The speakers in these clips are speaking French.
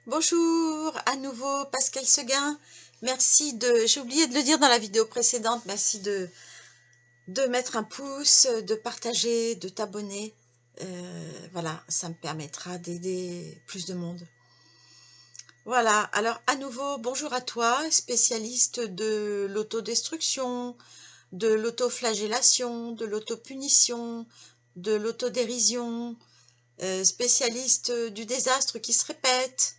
Bonjour, à nouveau Pascal Seguin. Merci de, j'ai oublié de le dire dans la vidéo précédente, merci de mettre un pouce, de partager, de t'abonner. Voilà, ça me permettra d'aider plus de monde. Voilà, alors à nouveau, bonjour à toi, spécialiste de l'autodestruction, de l'autoflagellation, de l'autopunition, de l'autodérision, spécialiste du désastre qui se répète,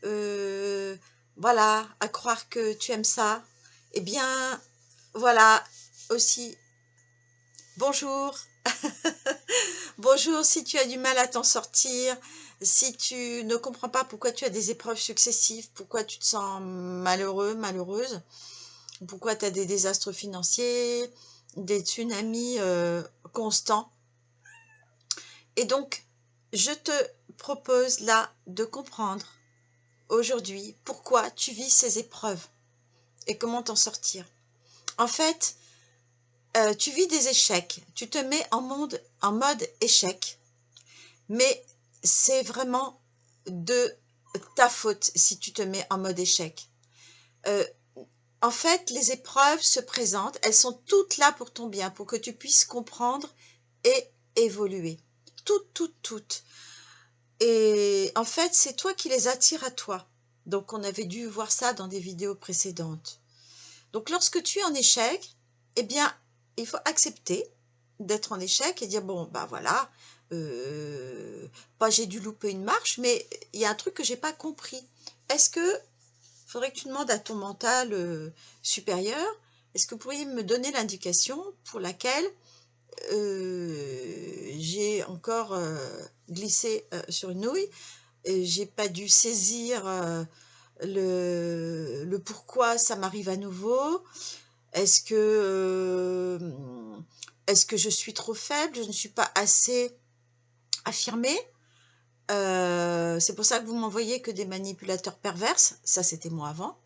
euh, voilà, à croire que tu aimes ça. Eh bien, voilà, aussi, bonjour. Bonjour, si tu as du mal à t'en sortir, si tu ne comprends pas pourquoi tu as des épreuves successives, pourquoi tu te sens malheureux, malheureuse, pourquoi tu as des désastres financiers, des tsunamis constants. Et donc, je te propose là de comprendre aujourd'hui pourquoi tu vis ces épreuves et comment t'en sortir. En fait, tu vis des échecs, tu te mets en mode échec, mais c'est vraiment de ta faute si tu te mets en mode échec. Euh, en fait, les épreuves se présentent, elles sont toutes là pour ton bien, pour que tu puisses comprendre et évoluer. Toutes. Et en fait, c'est toi qui les attires à toi. Donc, on avait dû voir ça dans des vidéos précédentes. Donc, lorsque tu es en échec, eh bien, il faut accepter d'être en échec et dire, bon, bah voilà, j'ai dû louper une marche, mais il y a un truc que j'ai pas compris. Est-ce que, faudrait que tu demandes à ton mental supérieur, est-ce que vous pourriez me donner l'indication pour laquelle j'ai encore glissé sur une nouille, j'ai pas dû saisir le pourquoi ça m'arrive à nouveau. Est-ce que, est-ce que je suis trop faible? Je ne suis pas assez affirmée? C'est pour ça que vous m'envoyez que des manipulateurs perverses. Ça, c'était moi avant.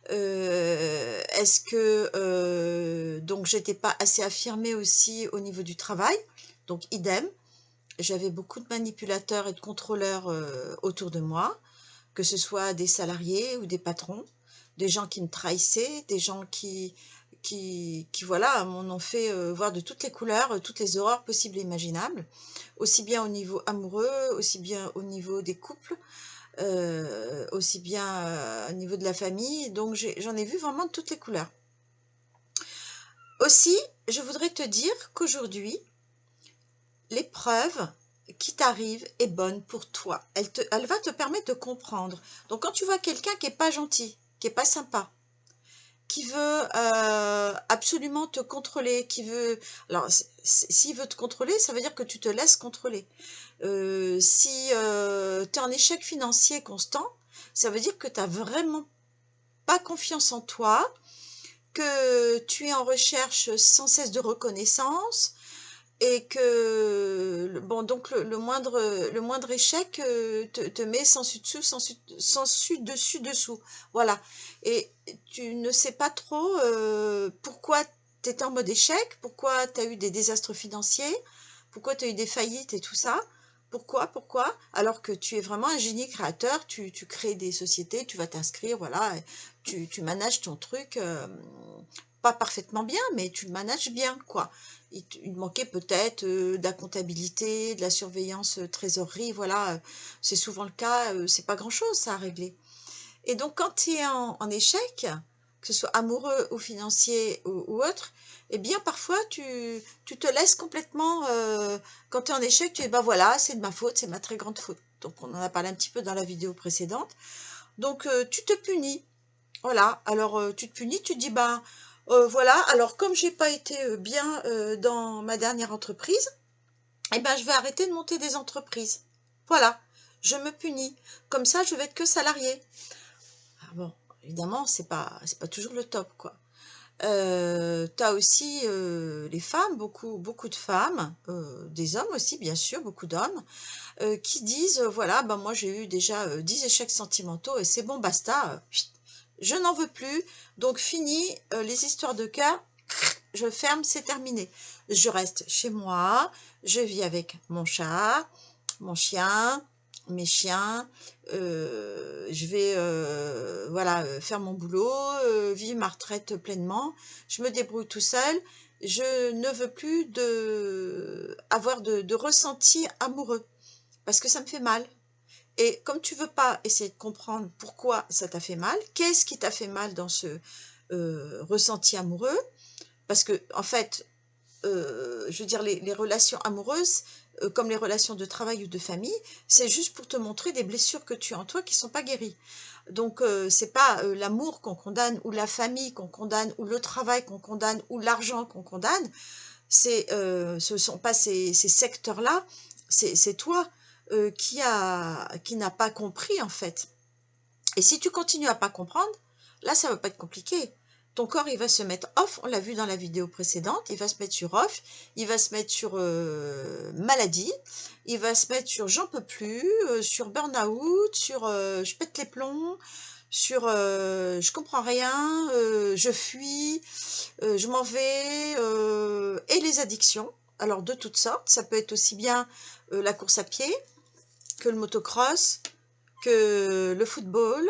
Est-ce que donc j'étais pas assez affirmée aussi au niveau du travail? Donc idem, j'avais beaucoup de manipulateurs et de contrôleurs autour de moi, que ce soit des salariés ou des patrons, des gens qui me trahissaient, des gens qui voilà, m'en ont fait voir de toutes les couleurs, toutes les horreurs possibles et imaginables, aussi bien au niveau amoureux, aussi bien au niveau des couples, aussi bien au niveau de la famille. Donc j'en ai vu vraiment de toutes les couleurs. Aussi, je voudrais te dire qu'aujourd'hui, l'épreuve qui t'arrive est bonne pour toi. Elle va te permettre de comprendre. Donc quand tu vois quelqu'un qui est pas gentil, qui est pas sympa, qui veut absolument te contrôler, qui veut... Alors, s'il veut te contrôler, ça veut dire que tu te laisses contrôler. Si tu es en échec financier constant, ça veut dire que tu n'as vraiment pas confiance en toi, que tu es en recherche sans cesse de reconnaissance, et que bon donc le moindre échec te met sans dessus dessous, sans dessus dessous, voilà. Et tu ne sais pas trop pourquoi tu es en mode échec, pourquoi tu as eu des désastres financiers, pourquoi tu as eu des faillites et tout ça. Pourquoi? Alors que tu es vraiment un génie créateur, tu crées des sociétés, tu vas t'inscrire, voilà, tu manages ton truc, pas parfaitement bien, mais tu le manages bien, quoi. Il manquait peut-être de la comptabilité, de la surveillance trésorerie, voilà, c'est souvent le cas, c'est pas grand-chose ça à régler. Et donc quand tu es en échec, que ce soit amoureux ou financier ou autre, eh bien parfois tu te laisses complètement, quand tu es en échec, tu dis bah voilà, c'est de ma faute, c'est ma très grande faute. Donc on en a parlé un petit peu dans la vidéo précédente. Donc tu te punis. Voilà, alors tu te punis, tu te dis, ben voilà, alors comme j'ai pas été bien dans ma dernière entreprise, eh ben je vais arrêter de monter des entreprises. Voilà, je me punis. Comme ça, je vais être que salarié. Ah bon, évidemment, c'est pas toujours le top, quoi. T'as aussi les femmes, beaucoup de femmes, des hommes aussi, bien sûr, beaucoup d'hommes, qui disent, voilà, ben moi j'ai eu déjà 10 échecs sentimentaux et c'est bon, basta, je n'en veux plus, donc fini les histoires de cœur, je ferme, c'est terminé. Je reste chez moi, je vis avec mon chat, mon chien, mes chiens, je vais voilà, faire mon boulot, vivre ma retraite pleinement, je me débrouille tout seul, je ne veux plus avoir de ressenti amoureux, parce que ça me fait mal. Et comme tu veux pas essayer de comprendre pourquoi ça t'a fait mal, qu'est-ce qui t'a fait mal dans ce ressenti amoureux, parce que en fait, je veux dire, les relations amoureuses, comme les relations de travail ou de famille, c'est juste pour te montrer des blessures que tu as en toi qui ne sont pas guéries. Donc, c'est pas l'amour qu'on condamne, ou la famille qu'on condamne, ou le travail qu'on condamne, ou l'argent qu'on condamne. Ce sont pas ces secteurs-là, c'est toi qui n'a pas compris en fait. Et si tu continues à pas comprendre, là, ça va pas être compliqué. Ton corps, il va se mettre off, on l'a vu dans la vidéo précédente, il va se mettre sur off, il va se mettre sur maladie, il va se mettre sur j'en peux plus, sur burn-out, sur je pète les plombs, sur je comprends rien, je fuis, je m'en vais, et les addictions. Alors de toutes sortes, ça peut être aussi bien la course à pied, que le motocross, que le football,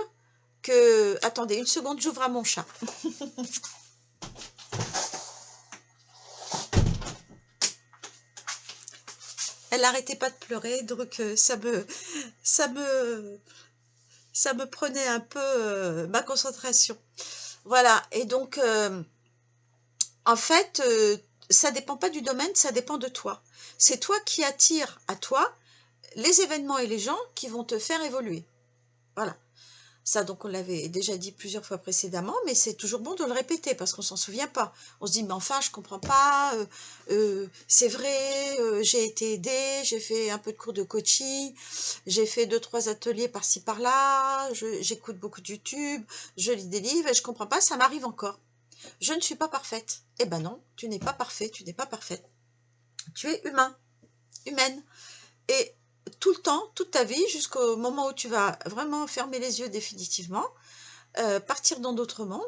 que... Attendez, une seconde, j'ouvre à mon chat. Elle n'arrêtait pas de pleurer, donc ça me, ça me prenait un peu ma concentration. Voilà, et donc, en fait, ça dépend pas du domaine, ça dépend de toi. C'est toi qui attires à toi les événements et les gens qui vont te faire évoluer. Voilà. Ça, donc, on l'avait déjà dit plusieurs fois précédemment, mais c'est toujours bon de le répéter parce qu'on s'en souvient pas. On se dit, mais enfin, je comprends pas, c'est vrai, j'ai été aidée, j'ai fait un peu de cours de coaching, j'ai fait 2-3 ateliers par-ci par-là, j'écoute beaucoup de YouTube, je lis des livres et je comprends pas, ça m'arrive encore. Je ne suis pas parfaite. Eh ben non, tu n'es pas parfait, tu n'es pas parfaite. Tu es humain, humaine. Et tout le temps, toute ta vie, jusqu'au moment où tu vas vraiment fermer les yeux définitivement, partir dans d'autres mondes,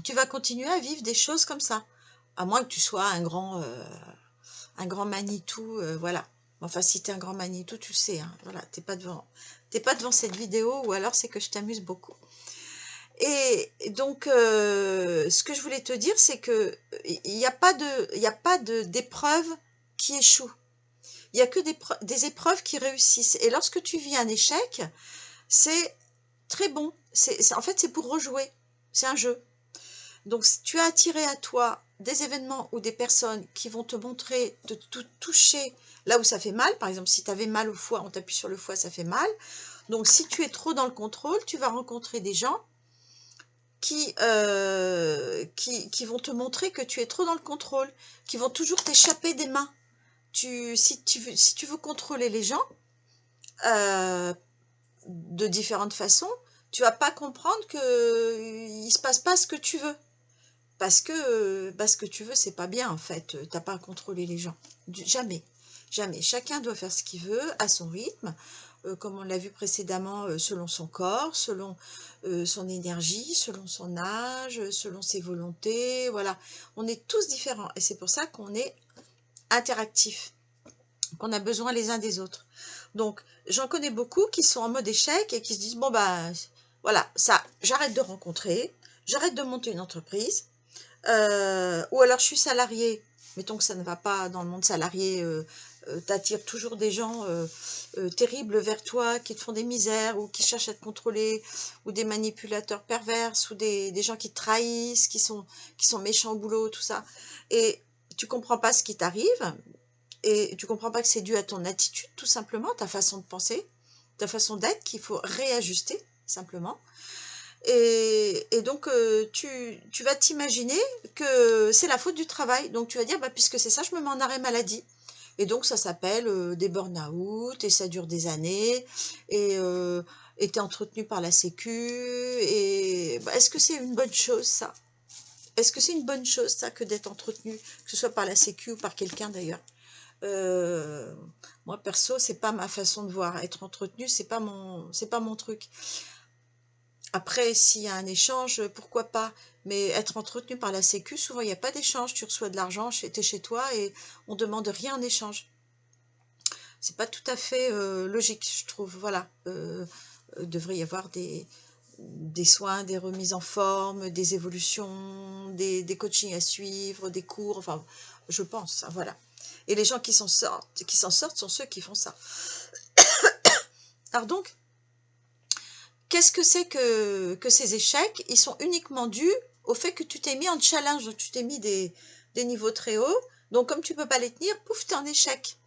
tu vas continuer à vivre des choses comme ça. À moins que tu sois un grand Manitou, voilà. Enfin, si tu es un grand Manitou, tu sais, hein, voilà, t'es pas devant cette vidéo, ou alors c'est que je t'amuse beaucoup. Et donc, ce que je voulais te dire, c'est que il n'y a pas d'épreuve qui échoue. Il n'y a que des épreuves qui réussissent. Et lorsque tu vis un échec, c'est très bon. En fait, c'est pour rejouer. C'est un jeu. Donc, si tu as attiré à toi des événements ou des personnes qui vont te montrer, de te toucher là où ça fait mal, par exemple, si tu avais mal au foie, on t'appuie sur le foie, ça fait mal. Donc, si tu es trop dans le contrôle, tu vas rencontrer des gens qui vont te montrer que tu es trop dans le contrôle, qui vont toujours t'échapper des mains. Si tu veux contrôler les gens de différentes façons, tu vas pas comprendre que il se passe pas ce que tu veux. Parce que ce que tu veux, c'est pas bien en fait. T'as pas à contrôler les gens. Jamais. Jamais. Chacun doit faire ce qu'il veut, à son rythme, comme on l'a vu précédemment, selon son corps, selon son énergie, selon son âge, selon ses volontés. Voilà. On est tous différents. Et c'est pour ça qu'on est interactifs, qu'on a besoin les uns des autres. Donc, j'en connais beaucoup qui sont en mode échec et qui se disent, bon ben, voilà, ça, j'arrête de rencontrer, j'arrête de monter une entreprise, ou alors je suis salarié, mettons que ça ne va pas dans le monde salarié, t'attires toujours des gens terribles vers toi, qui te font des misères, ou qui cherchent à te contrôler, ou des manipulateurs pervers, ou des gens qui te trahissent, qui sont méchants au boulot, tout ça. Et tu comprends pas ce qui t'arrive, et tu comprends pas que c'est dû à ton attitude, tout simplement, ta façon de penser, ta façon d'être, qu'il faut réajuster, simplement. Et donc, tu vas t'imaginer que c'est la faute du travail. Donc, tu vas dire, bah, puisque c'est ça, je me mets en arrêt maladie. Et donc, ça s'appelle des burn-out, et ça dure des années, et tu es entretenu par la Sécu. Et bah, est-ce que c'est une bonne chose, ça? Est-ce que c'est une bonne chose, ça, que d'être entretenu, que ce soit par la Sécu ou par quelqu'un, d'ailleurs? Moi, perso, c'est pas ma façon de voir. Être entretenu, c'est pas mon truc. Après, s'il y a un échange, pourquoi pas? Mais être entretenu par la Sécu, souvent, il n'y a pas d'échange. Tu reçois de l'argent, t'es chez toi et on demande rien en échange. C'est pas tout à fait logique, je trouve. Voilà. devrait y avoir des soins, des remises en forme, des évolutions, des coachings à suivre, des cours, enfin, je pense, hein, voilà. Et les gens qui s'en sortent sont ceux qui font ça. Alors donc, qu'est-ce que c'est que ces échecs? Ils sont uniquement dus au fait que tu t'es mis en challenge, donc tu t'es mis des niveaux très hauts, donc comme tu peux pas les tenir, pouf, tu es en échec.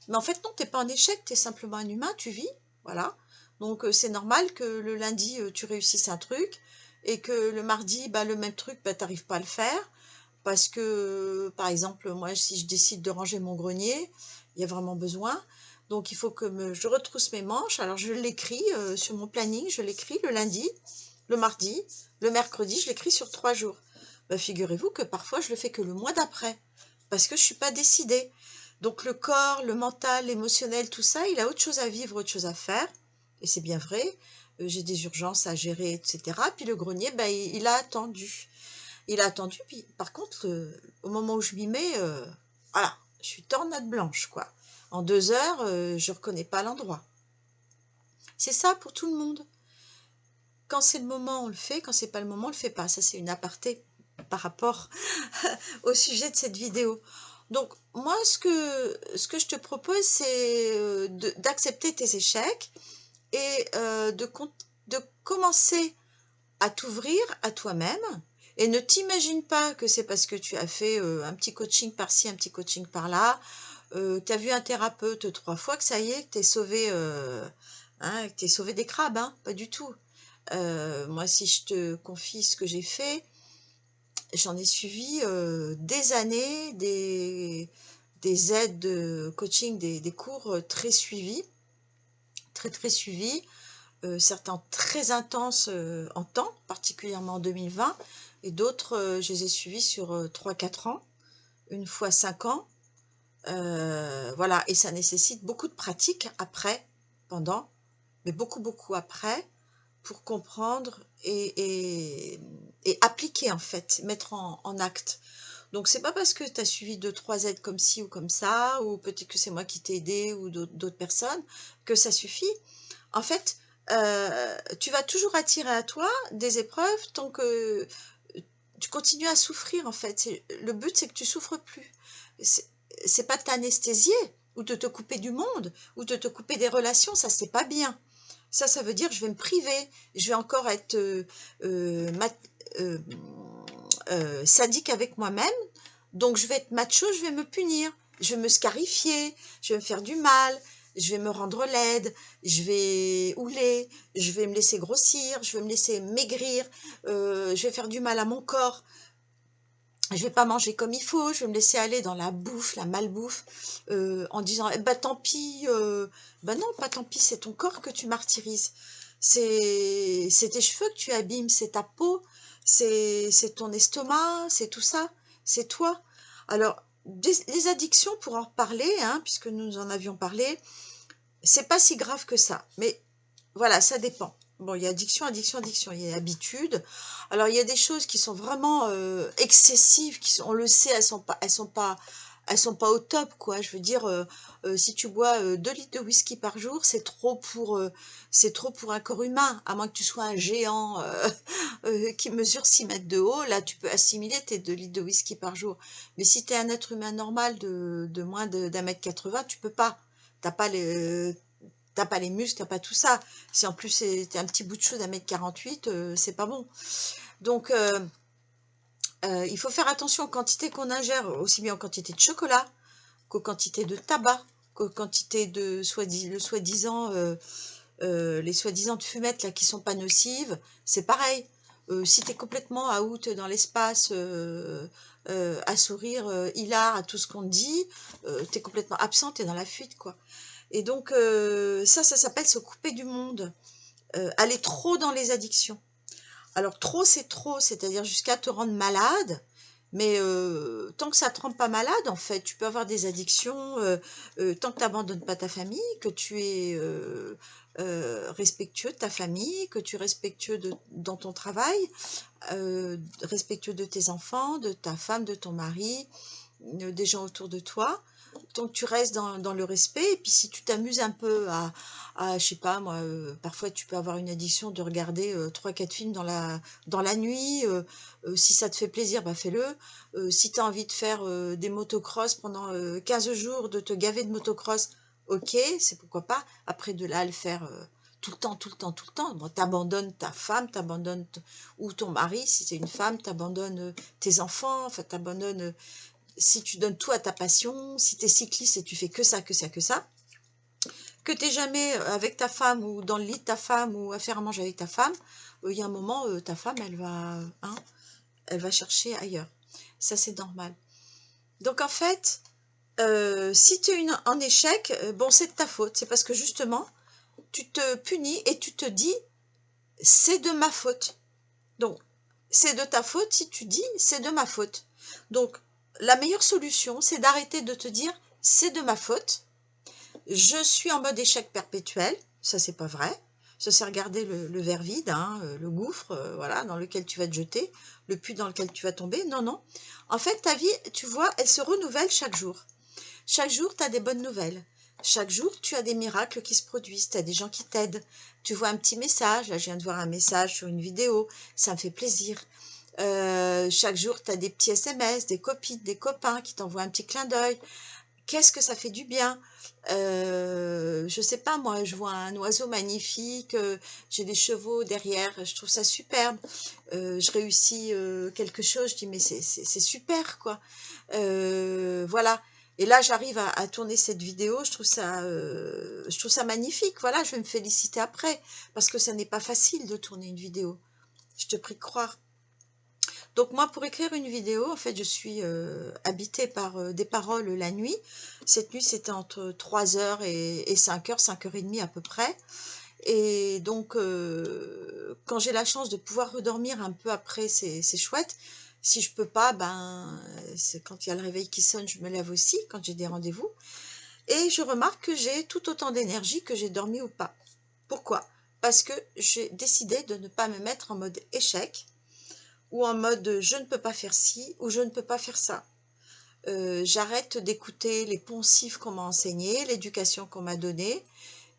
Mais en fait, non, tu n'es pas en échec, tu es simplement un humain, tu vis, voilà. Donc c'est normal que le lundi, tu réussisses un truc, et que le mardi, bah, le même truc, bah, tu n'arrives pas à le faire, parce que, par exemple, moi, si je décide de ranger mon grenier, il y a vraiment besoin, donc il faut que je retrousse mes manches, alors je l'écris sur mon planning, je l'écris le lundi, le mardi, le mercredi, je l'écris sur 3 jours. Bah, figurez-vous que parfois, je le fais que le mois d'après, parce que je ne suis pas décidée. Donc le corps, le mental, l'émotionnel, tout ça, il a autre chose à vivre, autre chose à faire, et c'est bien vrai, j'ai des urgences à gérer, etc. Puis le grenier, ben, il a attendu. Il a attendu, puis par contre, au moment où je m'y mets, voilà, je suis tornade blanche, quoi. En 2 heures, je ne reconnais pas l'endroit. C'est ça pour tout le monde. Quand c'est le moment, on le fait, quand c'est pas le moment, on le fait pas. Ça, c'est une aparté par rapport au sujet de cette vidéo. Donc, moi, ce que je te propose, c'est d'accepter tes échecs et de commencer à t'ouvrir à toi-même. Et ne t'imagine pas que c'est parce que tu as fait un petit coaching par-ci, un petit coaching par-là, tu as vu un thérapeute 3 fois que ça y est, que tu es sauvé, hein, que t'es sauvé des crabes, hein, pas du tout. Moi, si je te confie ce que j'ai fait, j'en ai suivi des années, des aides de coaching, des cours très suivis, très suivis, certains très intenses en temps, particulièrement en 2020, et d'autres, je les ai suivis sur 3-4 ans, une fois 5 ans. Voilà, et ça nécessite beaucoup de pratique après, pendant, mais beaucoup après, pour comprendre et appliquer en fait, mettre en acte. Donc c'est pas parce que tu as suivi 2-3 aides comme ci ou comme ça, ou peut-être que c'est moi qui t'ai aidé ou d'autres personnes, que ça suffit. En fait, tu vas toujours attirer à toi des épreuves tant que tu continues à souffrir en fait. Le but c'est que tu souffres plus. C'est pas de t'anesthésier ou de te couper du monde ou de te couper des relations, ça c'est pas bien. Ça veut dire je vais me priver, je vais encore être euh, sadique avec moi-même, donc je vais être macho, je vais me punir, je vais me scarifier, je vais me faire du mal, je vais me rendre laide, je vais houler, je vais me laisser grossir, je vais me laisser maigrir, je vais faire du mal à mon corps, je vais pas manger comme il faut, je vais me laisser aller dans la bouffe, la malbouffe, en disant bah tant pis, bah non, pas tant pis, c'est ton corps que tu martyrises, c'est tes cheveux que tu abîmes, c'est ta peau, c'est ton estomac, c'est tout ça, c'est toi. Alors les addictions, pour en reparler, hein, puisque nous en avions parlé, c'est pas si grave que ça, mais voilà, ça dépend. Bon, il y a addiction, il y a habitude. Alors, il y a des choses qui sont vraiment excessives, on le sait, elles sont pas au top, quoi. Je veux dire, si tu bois 2 litres de whisky par jour, c'est trop pour un corps humain, à moins que tu sois un géant qui mesure 6 mètres de haut. Là, tu peux assimiler tes 2 litres de whisky par jour. Mais si tu es un être humain normal de moins d'un mètre 80, tu peux pas. T'as pas les, T'as pas les muscles, t'as pas tout ça. Si en plus t'es un petit bout de chou d'1,48 m, c'est pas bon. Donc, il faut faire attention aux quantités qu'on ingère, aussi bien aux quantités de chocolat qu'aux quantités de tabac, qu'aux quantités de les soi-disant de fumettes là, qui sont pas nocives. C'est pareil. Si tu es complètement out dans l'espace, à sourire, hilar à tout ce qu'on te dit, tu es complètement absent, tu es dans la fuite, quoi. Et donc, ça s'appelle se couper du monde, aller trop dans les addictions. Alors, trop, c'est trop, c'est-à-dire jusqu'à te rendre malade, mais tant que ça ne te rend pas malade, en fait, tu peux avoir des addictions, tant que tu n'abandonnes pas ta famille, que tu es respectueux de ta famille, que tu es respectueux dans ton travail, respectueux de tes enfants, de ta femme, de ton mari, des gens autour de toi. tant que tu restes dans le respect, et puis si tu t'amuses un peu je sais pas moi, parfois tu peux avoir une addiction de regarder 3-4 films dans la nuit, si ça te fait plaisir, bah fais-le. Si tu as envie de faire des motocross pendant 15 jours, de te gaver de motocross, ok, c'est pourquoi pas. Après de là à le faire tout le temps, tout le temps, tout le temps, bon, t'abandonnes ta femme, t'abandonnes ou ton mari, si c'est une femme, t'abandonnes tes enfants, enfin t'abandonnes, si tu donnes tout à ta passion, si tu es cycliste et tu fais que ça, que ça, que ça, que tu n'es jamais avec ta femme ou dans le lit de ta femme ou à faire à manger avec ta femme, il y a un moment, ta femme, elle va chercher ailleurs. Ça, c'est normal. Donc, en fait, si tu es en échec, bon, c'est de ta faute. C'est parce que justement, tu te punis et tu te dis, c'est de ma faute. Donc, c'est de ta faute si tu dis, c'est de ma faute. Donc, la meilleure solution, c'est d'arrêter de te dire, c'est de ma faute. Je suis en mode échec perpétuel. Ça, c'est pas vrai. Ça, c'est regarder le verre vide, hein, le gouffre, voilà, dans lequel tu vas te jeter, le puits dans lequel tu vas tomber. Non, non. En fait, ta vie, tu vois, elle se renouvelle chaque jour. Chaque jour, tu as des bonnes nouvelles. Chaque jour, tu as des miracles qui se produisent. Tu as des gens qui t'aident. Tu vois un petit message. Là, je viens de voir un message sur une vidéo. Ça me fait plaisir. Chaque jour, tu as des petits SMS, des copines, des copains qui t'envoient un petit clin d'œil. Qu'est-ce que ça fait du bien. Je sais pas, moi, je vois un oiseau magnifique, j'ai des chevaux derrière, je trouve ça superbe. Je réussis quelque chose, je dis, mais c'est super, quoi. Voilà. Et là, j'arrive à tourner cette vidéo, je trouve ça magnifique. Voilà, je vais me féliciter après, parce que ça n'est pas facile de tourner une vidéo. Je te prie de croire. Donc moi, pour écrire une vidéo, en fait, je suis habitée par des paroles la nuit. Cette nuit, c'était entre 3 heures et 5 heures, 5 heures et demie à peu près. Et donc, quand j'ai la chance de pouvoir redormir un peu après, c'est chouette. Si je peux pas, ben, c'est quand il y a le réveil qui sonne, je me lève aussi, quand j'ai des rendez-vous. Et je remarque que j'ai tout autant d'énergie que j'ai dormi ou pas. Pourquoi? Parce que j'ai décidé de ne pas me mettre en mode échec, ou en mode je ne peux pas faire ci ou je ne peux pas faire ça. J'arrête d'écouter les poncifs qu'on m'a enseignés, l'éducation qu'on m'a donnée,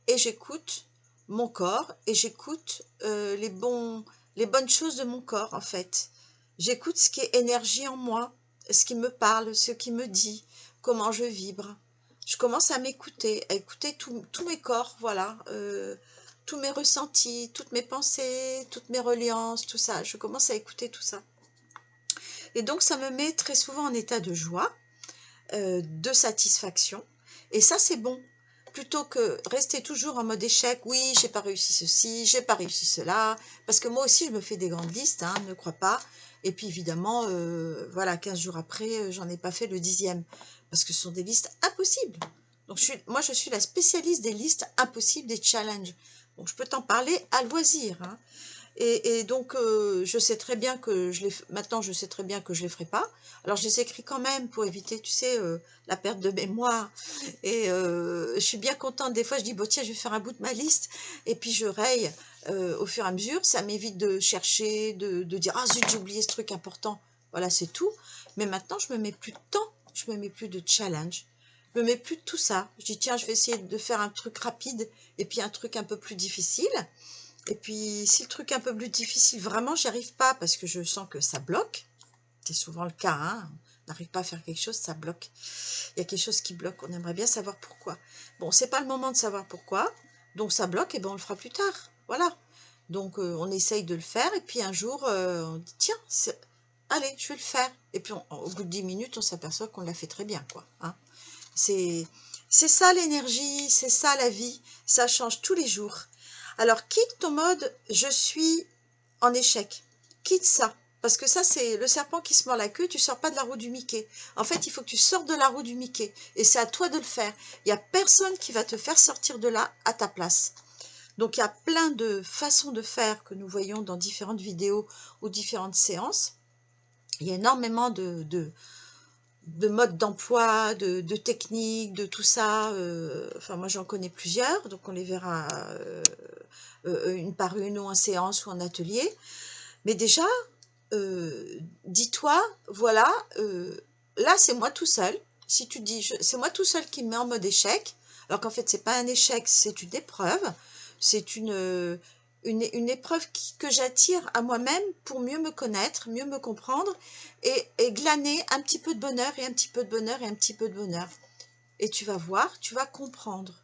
et j'écoute mon corps et j'écoute les bonnes choses de mon corps en fait. J'écoute ce qui est énergie en moi, ce qui me parle, ce qui me dit, comment je vibre. Je commence à m'écouter, à écouter tous mes corps, voilà, tous mes ressentis, toutes mes pensées, toutes mes reliances, tout ça. Je commence à écouter tout ça. Et donc, ça me met très souvent en état de joie, de satisfaction. Et ça, c'est bon. Plutôt que rester toujours en mode échec, oui, j'ai pas réussi ceci, j'ai pas réussi cela. Parce que moi aussi, je me fais des grandes listes, hein, ne crois pas. Et puis évidemment, voilà, 15 jours après, j'en ai pas fait le 10e. Parce que ce sont des listes impossibles. Donc, moi, je suis la spécialiste des listes impossibles, des challenges. Donc, je peux t'en parler à loisir, hein. Et donc, je sais très bien que maintenant, je sais très bien que je ne les ferai pas. Alors, je les écris quand même pour éviter, tu sais, la perte de mémoire. Et je suis bien contente. Des fois, je dis, bon, tiens, je vais faire un bout de ma liste. Et puis, je raye au fur et à mesure. Ça m'évite de chercher, de dire, ah zut, j'ai oublié ce truc important. Voilà, c'est tout. Mais maintenant, je me mets plus de temps. Je me mets plus de challenge. Je me mets plus de tout ça. Je dis, tiens, je vais essayer de faire un truc rapide et puis un truc un peu plus difficile. Et puis, si le truc est un peu plus difficile, vraiment, j'y arrive pas parce que je sens que ça bloque. C'est souvent le cas, hein. On n'arrive pas à faire quelque chose, ça bloque. Il y a quelque chose qui bloque, on aimerait bien savoir pourquoi. Bon, c'est pas le moment de savoir pourquoi, donc ça bloque, et ben on le fera plus tard. Voilà. Donc, on essaye de le faire, et puis un jour, on dit, tiens, allez, je vais le faire. Et puis, au bout de 10 minutes, on s'aperçoit qu'on l'a fait très bien, quoi. Hein. C'est ça l'énergie, c'est ça la vie, ça change tous les jours. Alors, quitte ton mode « je suis en échec ». Quitte ça. Parce que ça, c'est le serpent qui se mord la queue, tu ne sors pas de la roue du Mickey. En fait, il faut que tu sortes de la roue du Mickey. Et c'est à toi de le faire. Il n'y a personne qui va te faire sortir de là à ta place. Donc, il y a plein de façons de faire que nous voyons dans différentes vidéos ou différentes séances. Il y a énormément de modes d'emploi, de techniques, de tout ça. Enfin, moi, j'en connais plusieurs, donc on les verra une par une, ou en séance ou en atelier. Mais déjà, dis-toi, voilà, là, c'est moi tout seul. si tu dis, c'est moi tout seul qui me met en mode échec, alors qu'en fait, c'est pas un échec, c'est une épreuve, c'est une épreuve que j'attire à moi-même pour mieux me connaître, mieux me comprendre et glaner un petit peu de bonheur et un petit peu de bonheur et un petit peu de bonheur. Et tu vas voir, tu vas comprendre.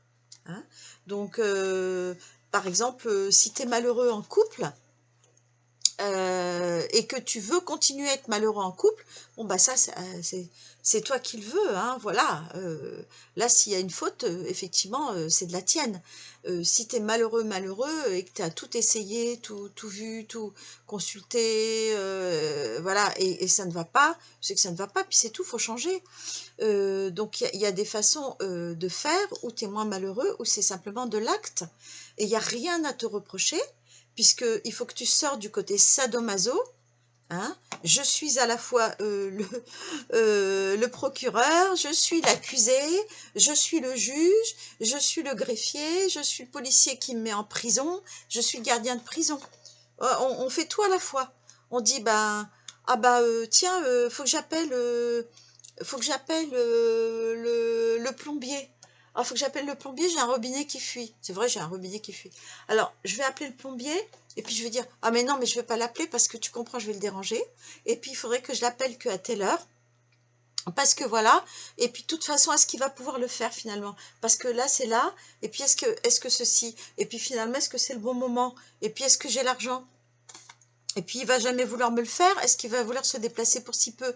Hein. Donc, par exemple, si tu es malheureux en couple, et que tu veux continuer à être malheureux en couple, bon bah ça c'est toi qui le veux, hein, voilà. Là s'il y a une faute, effectivement, c'est de la tienne. Si tu es malheureux et que tu as tout essayé, tout vu, tout consulté, voilà, et ça ne va pas, c'est que ça ne va pas, puis c'est tout, faut changer. Donc il y a des façons de faire où tu es moins malheureux, où c'est simplement de l'acte, et il n'y a rien à te reprocher, puisqu'il faut que tu sors du côté sadomaso. Hein. Je suis à la fois le procureur, je suis l'accusé, je suis le juge, je suis le greffier, je suis le policier qui me met en prison, je suis le gardien de prison. On fait tout à la fois. On dit, ben, ah bah tiens, faut que j'appelle le plombier. Ah, faut que j'appelle le plombier, j'ai un robinet qui fuit. C'est vrai, j'ai un robinet qui fuit. Alors, je vais appeler le plombier, et puis je vais dire, ah mais non, mais je vais pas l'appeler parce que tu comprends, je vais le déranger. Et puis, il faudrait que je l'appelle qu'à telle heure. Parce que voilà, et puis de toute façon, est-ce qu'il va pouvoir le faire finalement? Parce que là, c'est là, et puis est-ce que ceci? Et puis finalement, est-ce que c'est le bon moment? Et puis est-ce que j'ai l'argent? Et puis il va jamais vouloir me le faire? Est-ce qu'il va vouloir se déplacer pour si peu?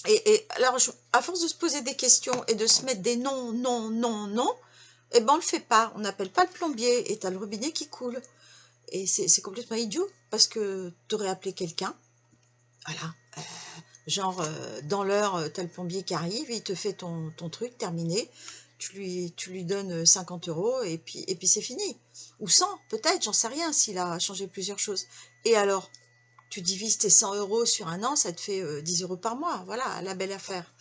Et alors, à force de se poser des questions et de se mettre des non, non, non, non, eh ben on le fait pas. On n'appelle pas le plombier et tu as le robinet qui coule. Et c'est complètement idiot parce que tu aurais appelé quelqu'un. Voilà. Genre, dans l'heure, tu as le plombier qui arrive, il te fait ton truc terminé. Tu lui donnes 50 € et puis c'est fini. Ou 100, peut-être, j'en sais rien s'il a changé plusieurs choses. Et alors? Tu divises tes 100 € sur un an, ça te fait 10 € par mois. Voilà, la belle affaire.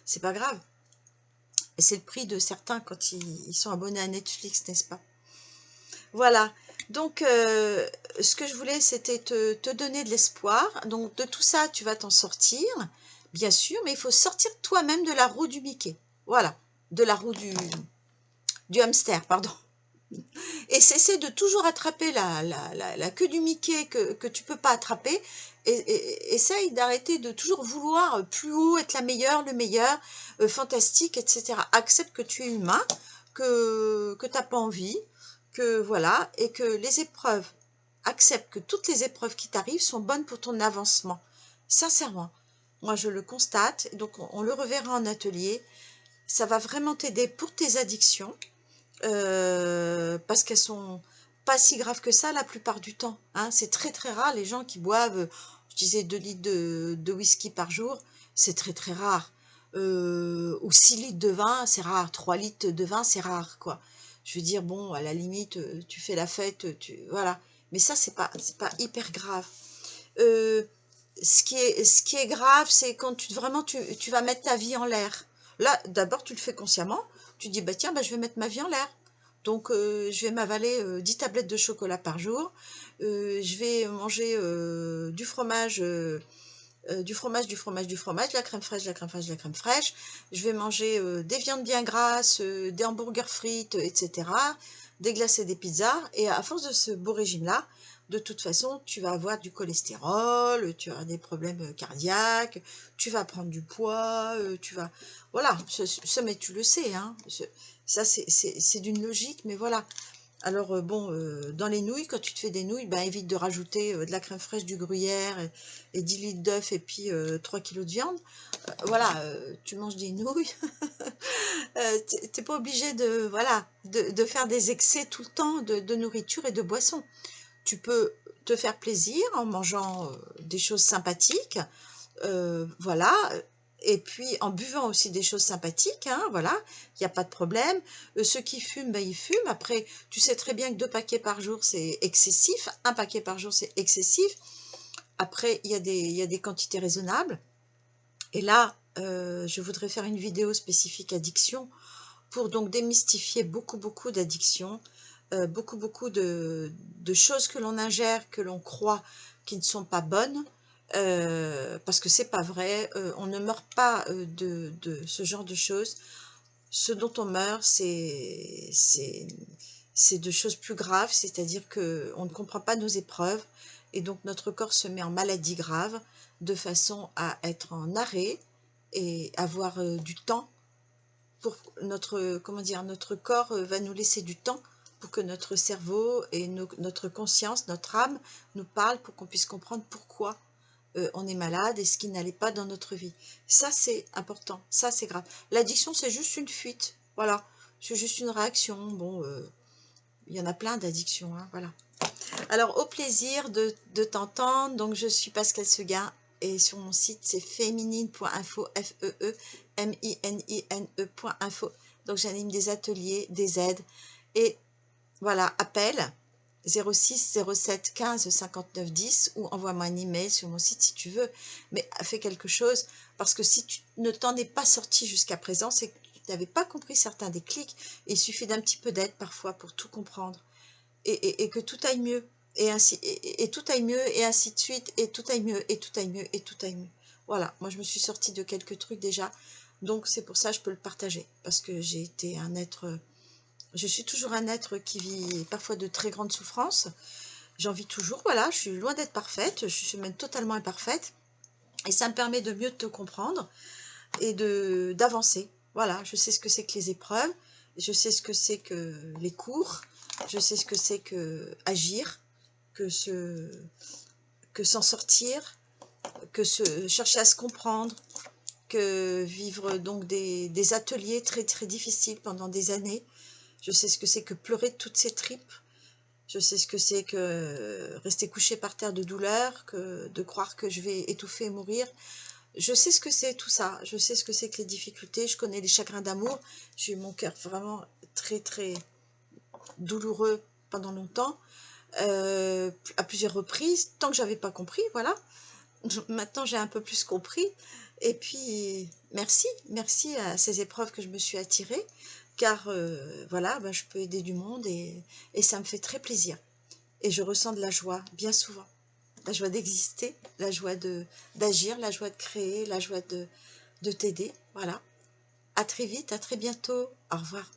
C'est pas grave. Et c'est le prix de certains quand ils sont abonnés à Netflix, n'est-ce pas? Voilà. Donc, ce que je voulais, c'était te donner de l'espoir. Donc, de tout ça, tu vas t'en sortir, bien sûr, mais il faut sortir toi-même de la roue du Mickey. Voilà. De la roue du hamster, pardon. Et cesser de toujours attraper la queue du Mickey que tu peux pas attraper. Et essaye d'arrêter de toujours vouloir plus haut, être la meilleure, le meilleur, fantastique, etc. Accepte que tu es humain, que tu n'as pas envie, que voilà, et que les épreuves, accepte que toutes les épreuves qui t'arrivent sont bonnes pour ton avancement. Sincèrement, moi je le constate, donc on le reverra en atelier. Ça va vraiment t'aider pour tes addictions. Parce qu'elles sont pas si graves que ça la plupart du temps. Hein. C'est très très rare les gens qui boivent, je disais 2 litres de whisky par jour, c'est très très rare. Ou 6 litres de vin, c'est rare. 3 litres de vin, c'est rare, quoi. Je veux dire, bon, à la limite, tu fais la fête, voilà. Mais ça, c'est pas hyper grave. Euh, ce qui est grave, c'est quand vraiment tu vas mettre ta vie en l'air. Là, d'abord, tu le fais consciemment. Tu dis, bah tiens, bah, je vais mettre ma vie en l'air. Donc, je vais m'avaler 10 tablettes de chocolat par jour. Je vais manger du fromage, du fromage, du fromage, du fromage, de la crème fraîche, de la crème fraîche, de la crème fraîche. Je vais manger des viandes bien grasses, des hamburgers frites, etc. Des glaces et des pizzas. Et à force de ce beau régime-là, de toute façon, tu vas avoir du cholestérol, tu as des problèmes cardiaques, tu vas prendre du poids, tu vas... Voilà, ça mais tu le sais, hein. Ça, c'est d'une logique, mais voilà. Alors, bon, dans les nouilles, quand tu te fais des nouilles, ben, évite de rajouter de la crème fraîche, du gruyère et 10 litres d'œufs et puis 3 kilos de viande. Voilà, tu manges des nouilles. T'es pas obligé de, voilà, de faire des excès tout le temps de nourriture et de boisson. Tu peux te faire plaisir en mangeant des choses sympathiques, voilà, et puis en buvant aussi des choses sympathiques, hein, voilà, il n'y a pas de problème. Ceux qui fument, ben, ils fument. Après, tu sais très bien que 2 paquets par jour, c'est excessif. Un paquet par jour, c'est excessif. Après, il y a des quantités raisonnables. Et là, je voudrais faire une vidéo spécifique addiction pour donc démystifier beaucoup d'addictions, beaucoup de choses que l'on ingère, que l'on croit qui ne sont pas bonnes, parce que c'est pas vrai, on ne meurt pas de ce genre de choses. Ce dont on meurt, c'est de choses plus graves, c'est-à-dire qu'on ne comprend pas nos épreuves, et donc notre corps se met en maladie grave, de façon à être en arrêt, et avoir du temps pour notre, comment dire, notre corps va nous laisser du temps pour que notre cerveau et notre conscience, notre âme nous parlent, pour qu'on puisse comprendre pourquoi on est malade et ce qui n'allait pas dans notre vie. Ça, c'est important, ça, c'est grave. L'addiction, c'est juste une fuite, voilà, c'est juste une réaction. Bon, il y en a plein d'addictions, hein, voilà. Alors, au plaisir de t'entendre. Donc, je suis Pascal Seguin et sur mon site, c'est féminine.info, F-E-E-M-I-N-I-N-E.info. Donc, j'anime des ateliers, des aides. Et voilà, appelle 06 07 15 59 10 ou envoie-moi un email sur mon site si tu veux. Mais fais quelque chose, parce que si tu ne t'en es pas sorti jusqu'à présent, c'est que tu n'avais pas compris certains déclics. Il suffit d'un petit peu d'aide parfois pour tout comprendre. Et que tout aille mieux, et ainsi, et tout aille mieux, et ainsi de suite, et tout aille mieux, et tout aille mieux, et tout aille mieux. Voilà, moi je me suis sortie de quelques trucs déjà, donc c'est pour ça que je peux le partager, parce que j'ai été un être, je suis toujours un être qui vit parfois de très grandes souffrances, j'en vis toujours, voilà, je suis loin d'être parfaite, je suis même totalement imparfaite, et ça me permet de mieux te comprendre, et d'avancer. Voilà, je sais ce que c'est que les épreuves, je sais ce que c'est que les cours, je sais ce que c'est que agir, que s'en sortir, que chercher à se comprendre, que vivre donc des ateliers très très difficiles pendant des années. Je sais ce que c'est que pleurer de toutes ces tripes. Je sais ce que c'est que rester couché par terre de douleur, que de croire que je vais étouffer et mourir. Je sais ce que c'est tout ça, je sais ce que c'est que les difficultés, je connais les chagrins d'amour, j'ai eu mon cœur vraiment très très douloureux pendant longtemps, à plusieurs reprises, tant que j'avais pas compris, voilà. Maintenant j'ai un peu plus compris, et puis merci à ces épreuves que je me suis attirée, car voilà, ben, je peux aider du monde, et ça me fait très plaisir. Et je ressens de la joie, bien souvent. La joie d'exister, la joie d'agir, la joie de créer, la joie de t'aider. Voilà. À très vite, à très bientôt. Au revoir.